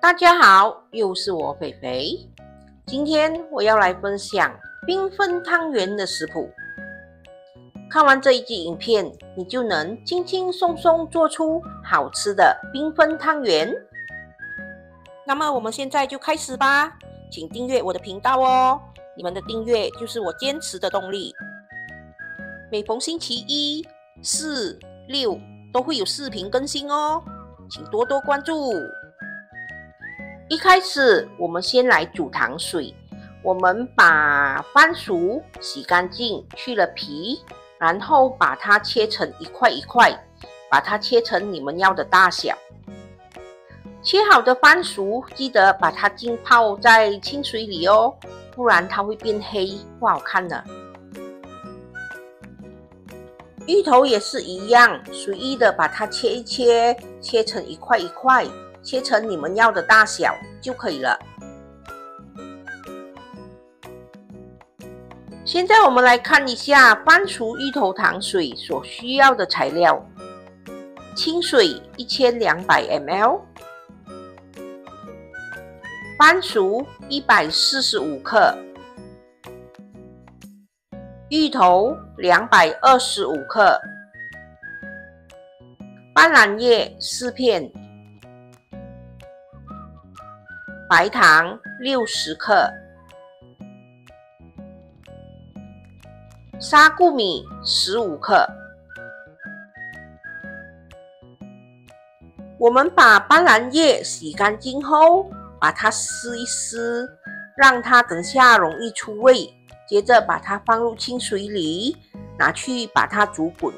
大家好，又是我肥肥。今天我要來分享繽紛湯圓的食譜。看完這一集影片，你就能輕輕鬆鬆做出好吃的繽紛湯圓。那麼我們現在就開始吧，請訂閱我的頻道哦，你們的訂閱就是我堅持的動力。每逢星期一、四、六都會有視頻更新哦，請多多關注。一開始，我們先來煮糖水。我們把番薯洗乾淨，去了皮，然後把它切成一塊一塊，把它切成你們要的大小。切好的番薯，記得把它浸泡在清水裡哦，不然它會變黑，不好看的。芋頭也是一樣，隨意的把它切一切，切成一塊一塊。切成你們要的大小就可以了。現在我們來看一下番薯芋頭糖水所需要的材料：清水1200 ml， 番薯145克，芋頭225克，斑蘭葉4片。白糖60克，沙谷米15克。我們把斑蘭葉洗乾淨後，把它撕一撕，讓它等下容易出味。接着把它放入清水裡，拿去把它煮滾。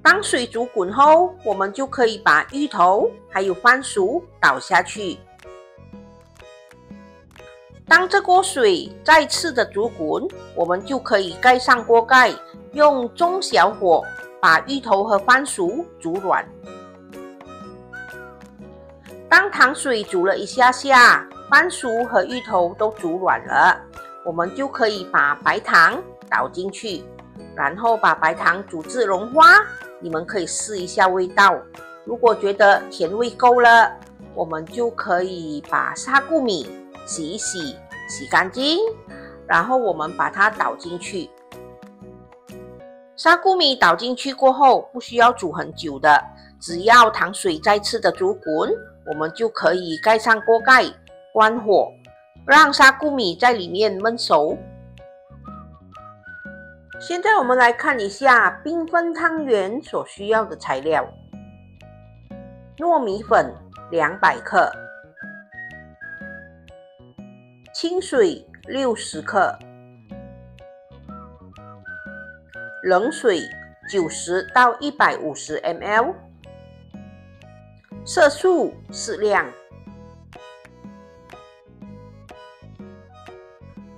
當水煮滾後，我們就可以把芋頭還有番薯倒下去。當這鍋水再次的煮滾，我們就可以蓋上鍋蓋，用中小火把芋頭和番薯煮軟。當糖水煮了一下下，番薯和芋頭都煮軟了，我們就可以把白糖倒進去，然後把白糖煮至融化。你們可以試一下味道，如果覺得甜味夠了，我們就可以把沙谷米洗一洗，洗乾淨，然後我們把它倒進去。沙谷米倒進去過後，不需要煮很久的，只要糖水再次的煮滾，我們就可以蓋上鍋蓋，關火，讓沙谷米在裡面燜熟。現在我們來看一下繽紛湯圓所需要的材料：糯米粉200克，清水60克，冷水90到150 ml， 色素適量。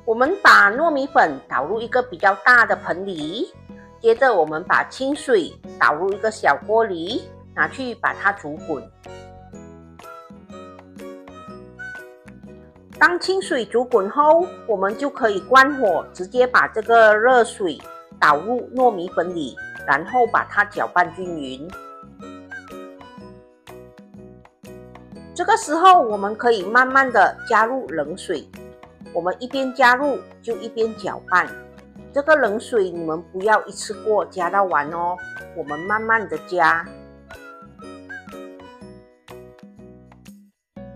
我們把糯米粉倒入一個比較大的盆裡，接着我們把清水倒入一個小鍋裡，拿去把它煮滾。當清水煮滾後，我們就可以關火，直接把這個熱水倒入糯米粉裡，然後把它攪拌均勻。這個時候，我們可以慢慢的加入冷水。我們一邊加入就一邊攪拌，這個冷水你們不要一次過加到完哦，我們慢慢的加。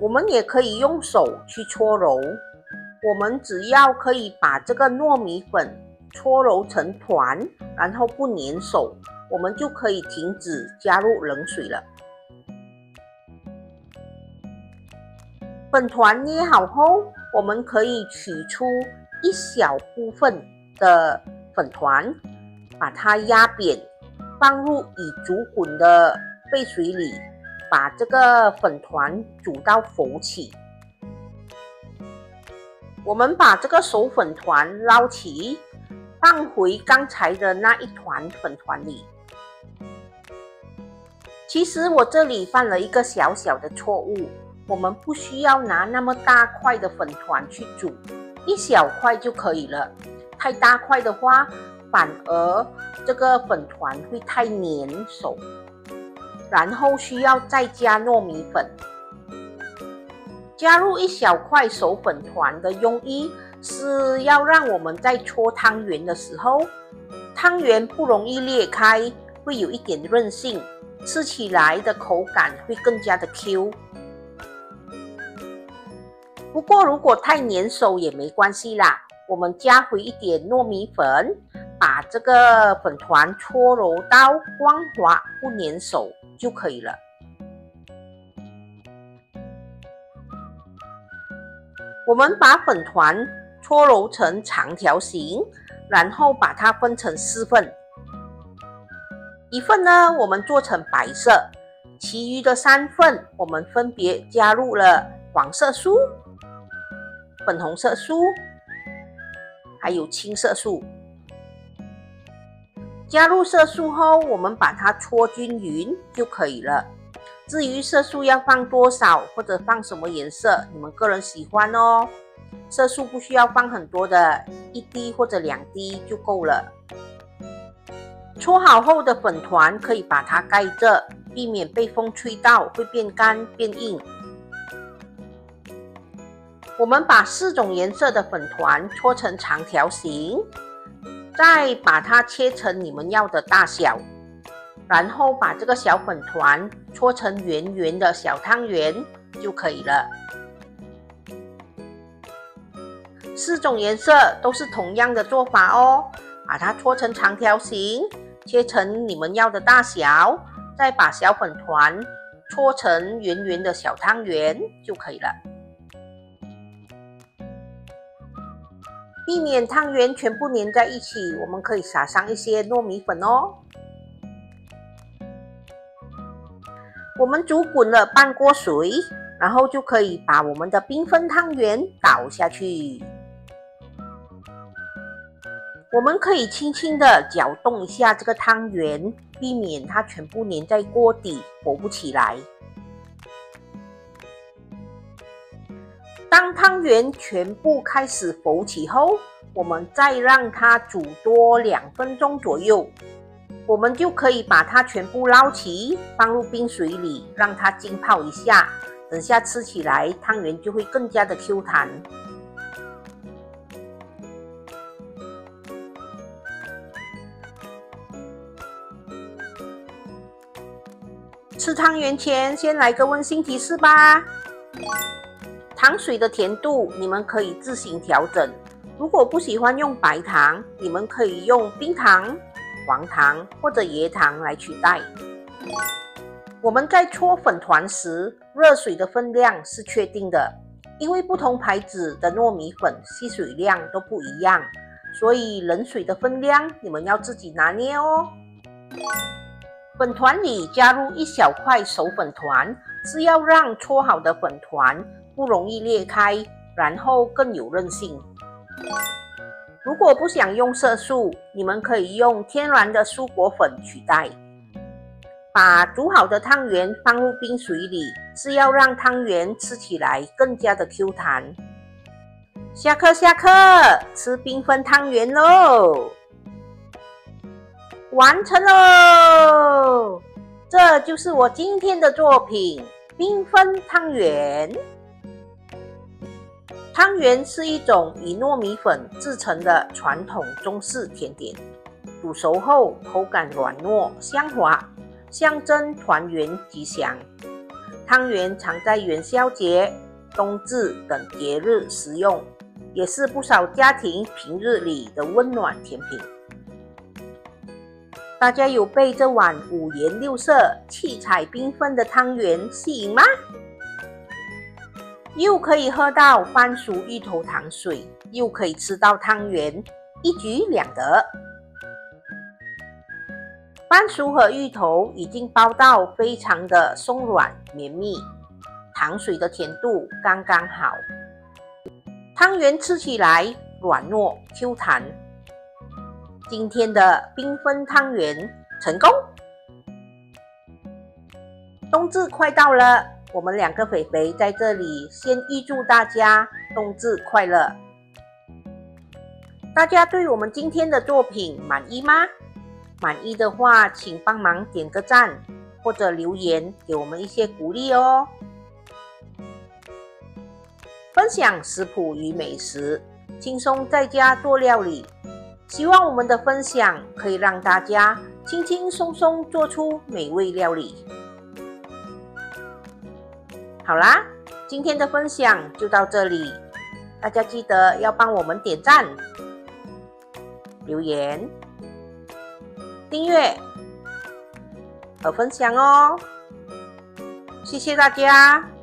我們也可以用手去搓揉，我們只要可以把這個糯米粉搓揉成团，然後不粘手，我們就可以停止加入冷水了。粉团捏好後，我們可以取出一小部分的粉团，把它壓扁，放入已煮滾的沸水裡，把這個粉团煮到浮起。我們把這個熟粉团撈起，放回剛才的那一團粉团裡。其實我這裡犯了一個小小的錯誤。我們不需要拿那麼大塊的粉團去煮，一小塊就可以了。太大塊的話，反而這個粉團会太粘手，然後需要再加糯米粉。加入一小塊手粉團的用意是要讓我們在搓湯圓的時候，湯圓不容易裂開，會有一點韌性，吃起來的口感會更加的 Q。不過如果太粘手也沒關係啦，我們加回一點糯米粉，把這個粉團搓揉到光滑不粘手就可以了。我們把粉团搓揉成長條形，然後把它分成4份。一份呢，我們做成白色，其餘的3份我們分別加入了黃色素、粉紅色素，還有青色素。加入色素後，我們把它搓均勻就可以了。至於色素要放多少或者放什麼顏色，你們個人喜歡哦。色素不需要放很多的，1滴或者2滴就夠了。搓好後的粉团可以把它蓋着，避免被風吹到會變乾變硬。我們把4種顏色的粉团搓成長條形，再把它切成你們要的大小。然後把這個小粉团搓成圓圓的小湯圓就可以了。4種顏色都是同樣的做法哦，把它搓成長條形，切成你們要的大小，再把小粉团搓成圓圓的小湯圓就可以了。避免湯圓全部粘在一起，我們可以撒上一些糯米粉哦。我們煮滾了半鍋水，然後就可以把我們的缤紛湯圓倒下去。我們可以輕輕的攪動一下這個湯圓，避免它全部粘在鍋底，浮不起來。當湯圓全部開始浮起後，我們再讓它煮多2分鐘左右。我們就可以把它全部撈起，放入冰水裡，讓它浸泡一下。等下吃起來，湯圓就會更加的 Q 彈。吃湯圓前，先來個溫馨提示吧。糖水的甜度，你們可以自行調整。如果不喜歡用白糖，你們可以用冰糖、黃糖或者椰糖來取代。我們在搓粉团時，熱水的分量是確定的，因為不同牌子的糯米粉吸水量都不一樣，所以冷水的分量你們要自己拿捏哦。粉团裡加入一小塊手粉团，是要讓搓好的粉团不容易裂開，然後更有韌性。如果不想用色素，你們可以用天然的蔬果粉取代。把煮好的湯圓放入冰水裡，是要讓湯圓吃起來更加的 Q 彈。下課，吃缤紛湯圓嘍！完成嘍！這就是我今天的作品——缤紛湯圓。湯圓是一種以糯米粉製成的傳統中式甜點，煮熟後口感軟糯香滑，象徵團圓吉祥。湯圓常在元宵節、冬至等節日食用，也是不少家庭平日裡的溫暖甜品。大家有被這碗五顏六色、七彩繽紛的湯圓吸引嗎？又可以喝到番薯芋頭糖水，又可以吃到湯圓，一舉兩得。番薯和芋頭已經包到非常的鬆軟綿密，糖水的甜度剛剛好，湯圓吃起來軟糯 Q 彈。今天的繽紛湯圓成功！冬至快到了，我們2個肥肥在這裡先預祝大家冬至快樂。大家對我們今天的作品滿意嗎？滿意的話，請幫忙點個讚，或者留言給我們一些鼓勵哦。分享食譜與美食，輕鬆在家做料理。希望我們的分享可以讓大家輕輕鬆鬆做出美味料理。好啦，今天的分享就到這裡，大家記得要幫我們點讚、留言、訂閱和分享哦。謝謝大家。